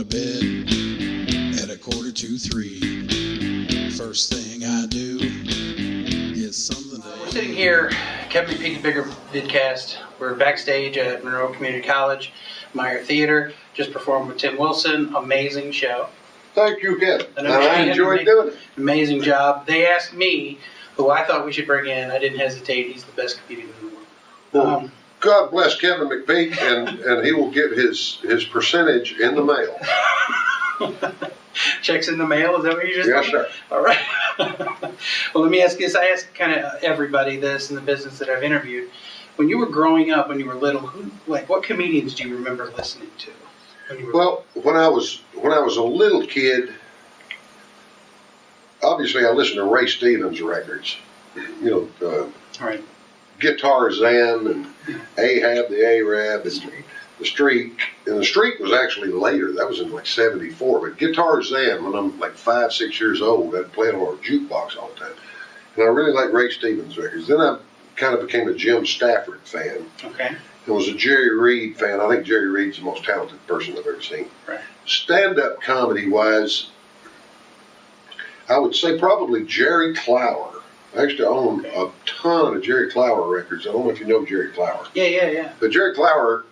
bed at 2:45. First thing I do is something to... We're sitting here, Kevin McPeek, Bigger Vidcast. We're backstage at Monroe Community College, Meyer Theater. Just performed with Tim Wilson. Amazing show. Thank you, Kevin. And I enjoyed doing it. Amazing job. They asked me who I thought we should bring in. I didn't hesitate. He's the best comedian in the world. Well, God bless Kevin McPeek, and he will get his percentage in the mail. Checks in the mail? Is that what you just Yes, told me? sir. All right. Well, let me ask you this. I ask kind of everybody this in the business that I've interviewed. When you were growing up, when you were little, what comedians do you remember listening to? Well, when I was a little kid, obviously I listened to Ray Stevens records. You know, right. Guitar Zan and Ahab the Arab, and the Streak. And the Streak was actually later. That was in like '74. But Guitar Zan, when I'm like 5, 6 years old, I'd play it on our jukebox all the time. And I really liked Ray Stevens records. Then I kind of became a Jim Stafford fan. Okay. And was a Jerry Reed fan. I think Jerry Reed's the most talented person I've ever seen. Right. Stand-up comedy-wise, I would say probably Jerry Clower. I used to own a ton of Jerry Clower records. I don't know if you know Jerry Clower. Yeah. But Jerry Clower,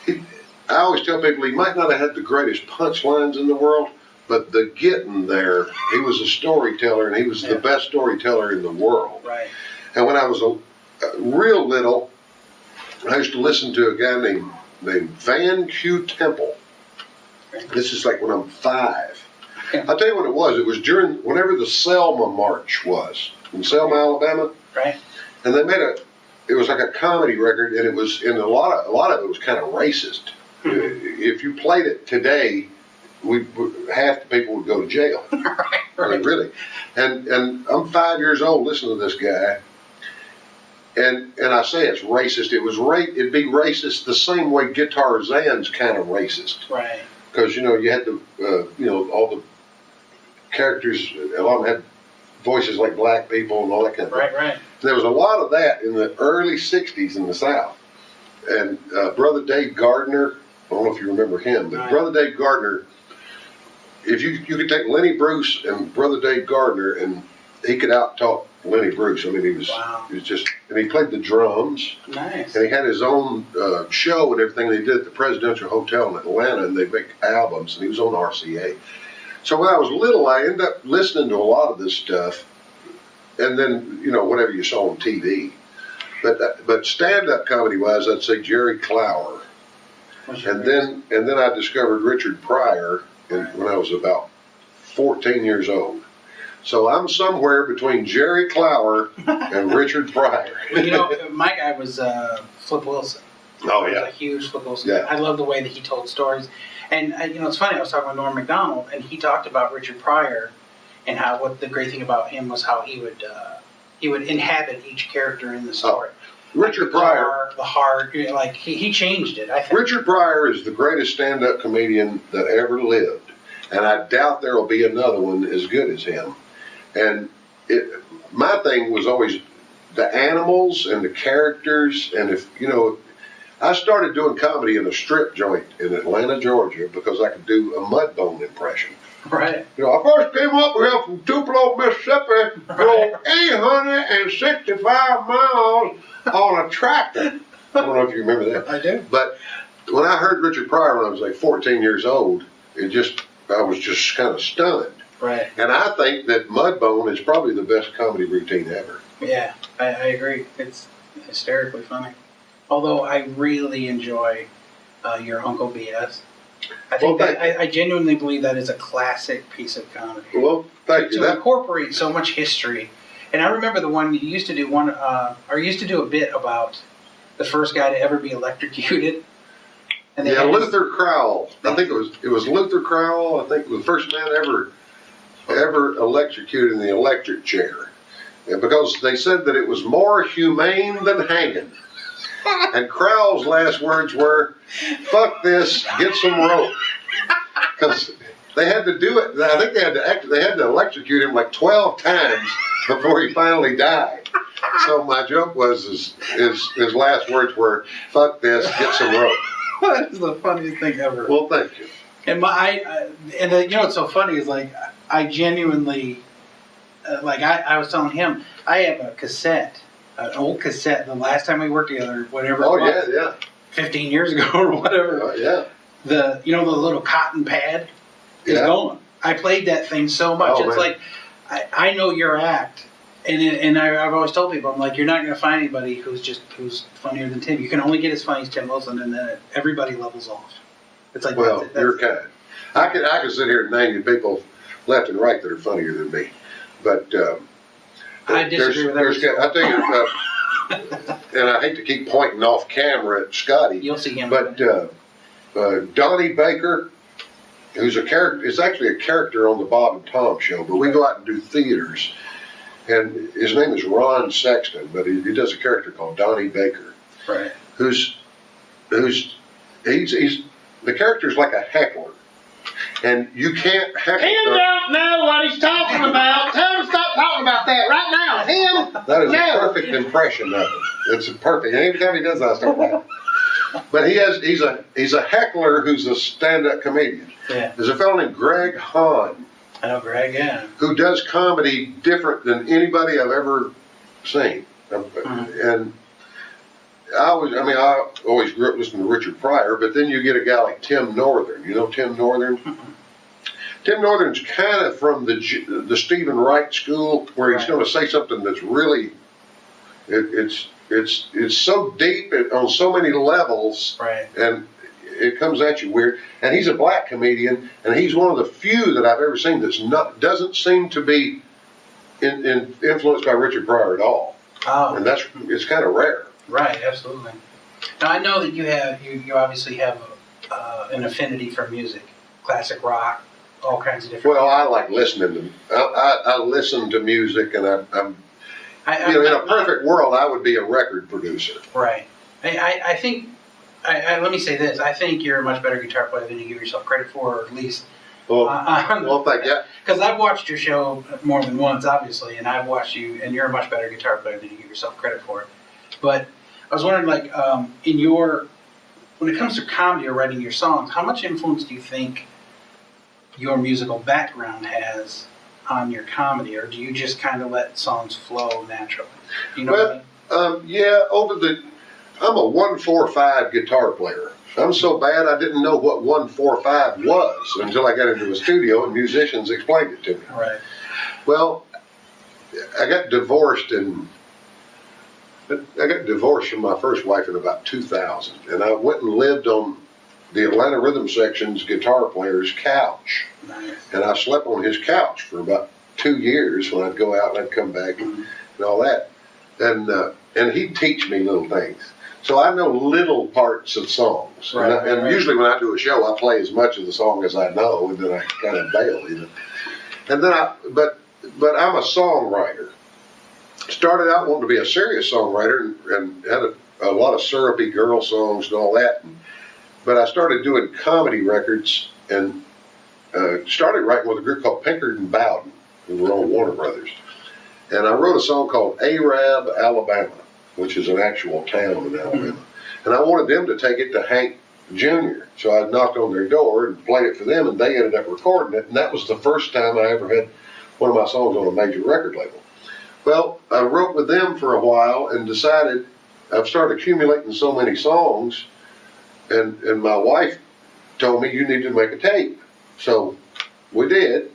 I always tell people he might not have had the greatest punchlines in the world, but the getting there, he was a storyteller, and he was the best storyteller in the world. Right. And when I was a real little, I used to listen to a guy named Van Q. Temple. This is like when I'm 5. I'll tell you what it was. It was whenever the Selma March was in Selma, Alabama. Right. And they made it was like a comedy record, and it was, and a lot of it was kind of racist. If you played it today, half the people would go to jail. Right. Like, really. And I'm 5 years old listening to this guy. And I say it's racist. It'd be racist the same way Guitar Zan's kind of racist. Right. Because, you had all the characters, a lot of them had voices like black people and all that kind of thing. Right. There was a lot of that in the early 60s in the South. And Brother Dave Gardner, I don't know if you remember him, but Right. Brother Dave Gardner, if you could take Lenny Bruce and Brother Dave Gardner, and he could out-talk Lenny Bruce. I mean, he was just, and he played the drums. Nice. And he had his own show and everything they did at the Presidential Hotel in Atlanta, and they make albums, and he was on RCA. So when I was little, I ended up listening to a lot of this stuff, and then, whatever you saw on TV. But stand-up comedy-wise, I'd say Jerry Clower. And then I discovered Richard Pryor when I was about 14 years old. So I'm somewhere between Jerry Clower and Richard Pryor. My guy was Flip Wilson. Oh, I yeah. was a huge Flip Wilson. Yeah. I love the way that he told stories. And, it's funny, I was talking with Norm MacDonald, and he talked about Richard Pryor and what the great thing about him was how he would inhabit each character in the story. Richard Pryor. The heart, he changed it, I think. Richard Pryor is the greatest stand-up comedian that ever lived. And I doubt there will be another one as good as him. And my thing was always the animals and the characters. And I started doing comedy in a strip joint in Atlanta, Georgia, because I could do a Mudbone impression. Right. I first came up here from Tupelo, Mississippi, drove 865 miles on a tractor. I don't know if you remember that. I do. But when I heard Richard Pryor when I was like 14 years old, I was just kind of stunned. Right. And I think that Mudbone is probably the best comedy routine ever. Yeah, I agree. It's hysterically funny. Although I really enjoy your Uncle BS. I think I genuinely believe that is a classic piece of comedy. Well, thank you. To incorporate so much history. And I remember the one you used to do a bit about the first guy to ever be electrocuted. And Luther Crowell. I think it was Luther Crowell. I think was the first man ever electrocuted in the electric chair. And because they said that it was more humane than hanging. And Crowell's last words were, "Fuck this, get some rope." Because they had to do it. I think they had to electrocute him like 12 times before he finally died. So my joke was his last words were, "Fuck this, get some rope." That is the funniest thing ever. Well, thank you. And you know what's so funny is like I genuinely, like I was telling him, I have a cassette, an old cassette. The last time we worked together, whatever. Oh, it was, yeah. 15 years ago or whatever. Yeah. The little cotton pad is gone. I played that thing so much. Oh, it's man. like I know your act, and I've always told people, I'm like, you're not going to find anybody who's funnier than Tim. You can only get as funny as Tim Wilson, and then everybody levels off. It's like, Well, you're kind. I can sit here and name you people left and right that are funnier than me, but I disagree with that. I tell you, and I hate to keep pointing off camera at Scotty. You'll see him. But Donnie Baker, who's a character, is actually a character on the Bob and Tom show, but we go out and do theaters, and his name is Ron Sexton, but he does a character called Donnie Baker, right? He's the character's like a heckler, and you can't heckle. Tim don't know what he's talking about. Tell him to stop talking about that right now. Tim, That is no. a perfect impression of him. It's a perfect. And every time he does that, I start laughing. But he's a heckler who's a stand-up comedian. Yeah. There's a fellow named Greg Hahn I know Greg. Yeah. who does comedy different than anybody I've ever seen. And I always grew up listening to Richard Pryor, but then you get a guy like Tim Northern. You know Tim Northern? Tim Northern's kind of from the Stephen Wright school, where he's going to say something that's really, it's so deep on so many levels, Right. and it comes at you weird. And he's a black comedian, and he's one of the few that I've ever seen doesn't seem to be influenced by Richard Pryor at all. Oh. And it's kind of rare. Right. Absolutely. Now I know that you obviously have an affinity for music, classic rock, all kinds of different. Well, I like listening to. I listen to music, and I'm in a perfect world, I would be a record producer. Right. I think. Let me say this. I think you're a much better guitar player than you give yourself credit for, or at least. Well, thank you. Because I've watched your show more than once, obviously, and I've watched you, and you're a much better guitar player than you give yourself credit for. But I was wondering, like, when it comes to comedy or writing your songs, how much influence do you think your musical background has on your comedy, or do you just kind of let songs flow naturally? You know what I mean? Yeah, I'm a 1-4-5 guitar player. I'm so bad I didn't know what 1-4-5 was until I got into a studio and musicians explained it to me. Right. Well, I got divorced from my first wife in about 2000, and I went and lived on the Atlanta Rhythm Section's guitar player's couch. Nice. And I slept on his couch for about 2 years when I'd go out and I'd come back and all that. And he'd teach me little things. So I know little parts of songs. Right, And right. usually when I do a show, I play as much of the song as I know, and then I kind of bail, And then but I'm a songwriter. Started out wanting to be a serious songwriter and had a lot of syrupy girl songs and all that. But I started doing comedy records and started writing with a group called Pinkard and Bowden, who were on Warner Brothers. And I wrote a song called Arab, Alabama, which is an actual town in Alabama. And I wanted them to take it to Hank Jr. So I knocked on their door and played it for them, and they ended up recording it. And that was the first time I ever had one of my songs on a major record label. Well, I wrote with them for a while and decided I've started accumulating so many songs, and my wife told me, you need to make a tape. So we did,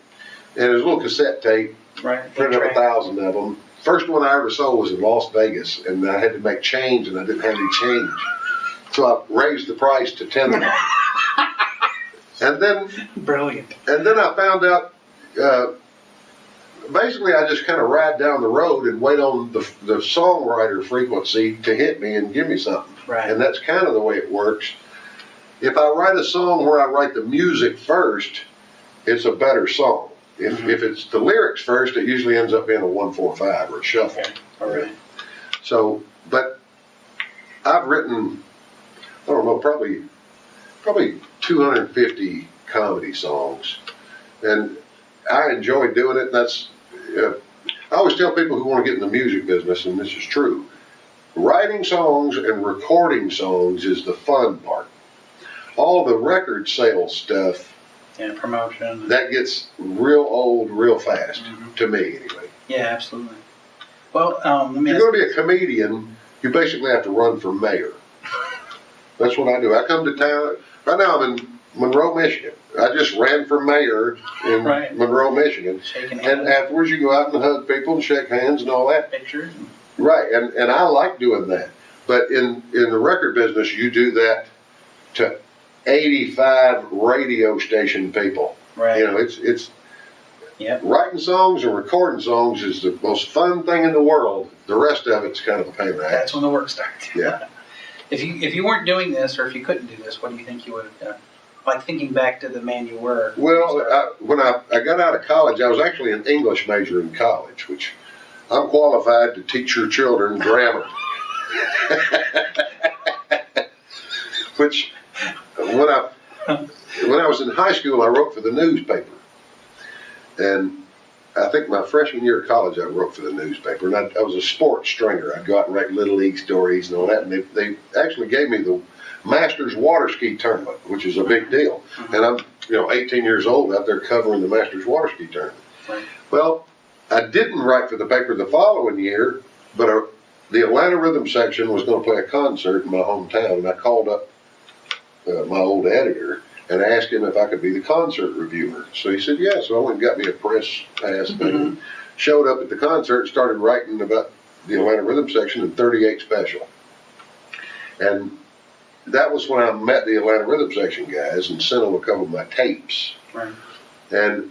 and it was a little cassette tape, Right. printed up 1,000 of them. First one I ever sold was in Las Vegas, and I had to make change, and I didn't have any change. So I raised the price to $10. And then Brilliant. I found out, basically I just kind of ride down the road and wait on the songwriter frequency to hit me and give me something. Right. And that's kind of the way it works. If I write a song where I write the music first, it's a better song. If it's the lyrics first, it usually ends up being a 1-4-5 or a shuffle. Okay. All right. So, but I've written, I don't know, probably 250 comedy songs, and I enjoy doing it. That's I always tell people who want to get in the music business, and this is true, writing songs and recording songs is the fun part. All the record sales stuff Yeah, promotion. That gets real old real fast, Mhm. to me anyway. Yeah, absolutely. Well, let me If ask, you're going to be a comedian, you basically have to run for mayor. That's what I do. I come to town. Right now I'm in Monroe, Michigan. I just ran for mayor in Right. Monroe, Michigan. shaking And hands, afterwards you go out and hug people and shake hands and all that. pictures. Right, and I like doing that. But in the record business, you do that to 85 radio station people. Right. You know, it's Yep. writing songs and recording songs is the most fun thing in the world. The rest of it's kind of a pain in the ass. That's when the work starts. Yeah. If you weren't doing this, or if you couldn't do this, what do you think you would have done? Like thinking back to the man you were. Well, when I got out of college, I was actually an English major in college, which I'm qualified to teach your children grammar. Which, when I was in high school, I wrote for the newspaper. And I think my freshman year of college, I wrote for the newspaper. And I was a sports stringer. I'd go out and write Little League stories and all that. And they actually gave me the Masters water ski tournament, which is a big deal. And I'm 18 years old out there covering the Masters water ski tournament. Right. Well, I didn't write for the paper the following year, but the Atlanta Rhythm section was going to play a concert in my hometown, and I called up my old editor and asked him if I could be the concert reviewer. So he said, yeah. So I went and got me a press pass and showed up at the concert and started writing about the Atlanta Rhythm section in 38 Special. And that was when I met the Atlanta Rhythm section guys and sent them a couple of my tapes. Right. And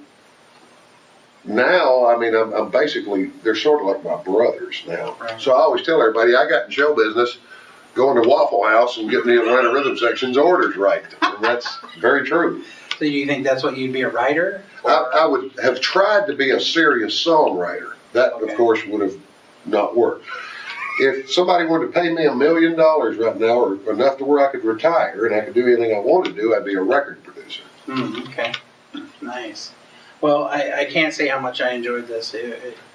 now, I mean, I'm basically, they're sort of like my brothers now. Right. So I always tell everybody, I got in show business going to Waffle House and getting the Atlanta Rhythm section's orders right. And that's very true. So do you think that's what you'd be, a writer? I would have tried to be a serious songwriter. That, Okay. of course, would have not worked. If somebody were to pay me $1 million right now, or enough to where I could retire and I could do anything I wanted to do, I'd be a record producer. Okay. Nice. Well, I can't say how much I enjoyed this.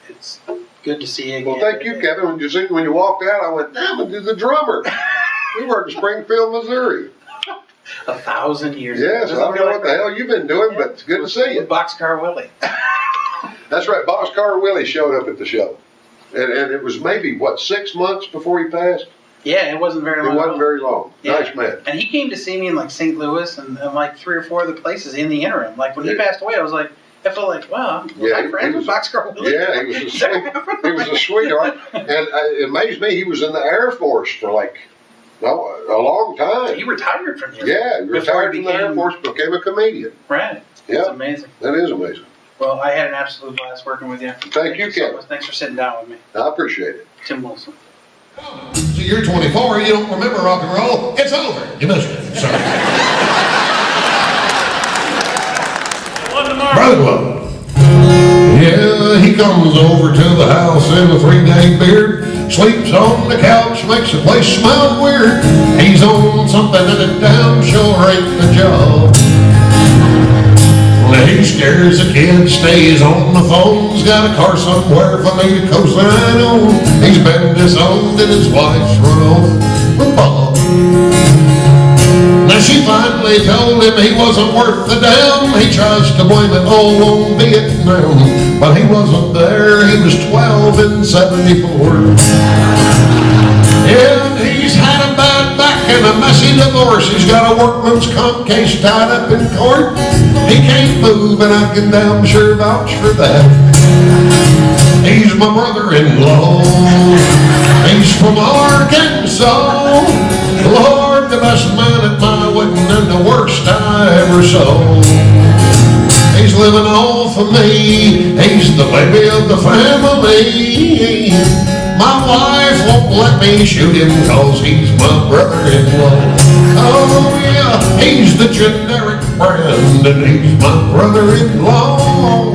It's good to see you again. Well, thank you, Kevin. When you walked out, I went, damn it, the drummer. We work in Springfield, Missouri. 1,000 years Yes, I ago. don't know what the hell you've been doing, but it's good to see you. Boxcar Willie. That's right, Boxcar Willie showed up at the show. And it was maybe, 6 months before he passed? Yeah, it wasn't very long. It wasn't very long. Yeah. Nice man. And he came to see me in like St. Louis and like 3 or 4 other places in the interim. Like when he passed away, I felt like, wow, Yeah, I'm friends with Boxcar Willie. Yeah, he was a sweetheart. And it amazed me, he was in the Air Force for a long time. He retired from here. Yeah, he retired from the Air Force, became a comedian. Right. Yeah. It's amazing. That is amazing. Well, I had an absolute blast working with you. Thank you, so Kevin. much. Thanks for sitting down with me. I appreciate it. Tim Wilson. So you're 24, you don't remember rock and roll, it's over. You missed it. Sorry. Broadway. Yeah, he comes over to the house in a 3-day beard, sleeps on the couch, makes the place smell weird. He's on something and it damn sure ain't the job. He scares the kids, stays on the phone, he's got a car somewhere for me to co-sign on. He's been disowned and his wife's run off with Bob. Now she finally told him he wasn't worth the damn. He tries to blame it all on Vietnam, but he wasn't there, he was 12 in 74. And he's had a bad back and a messy divorce. He's got a workman's comp case tied up in court. He can't move and I can damn sure vouch for that. He's my brother-in-law. He's from Arkansas. Lord, the best man at my wedding and the worst I ever saw. He's living off of me. He's the baby of the family. My wife won't let me shoot him cause he's my brother-in-law. Oh yeah, he's the generic brand and he's my brother-in-law.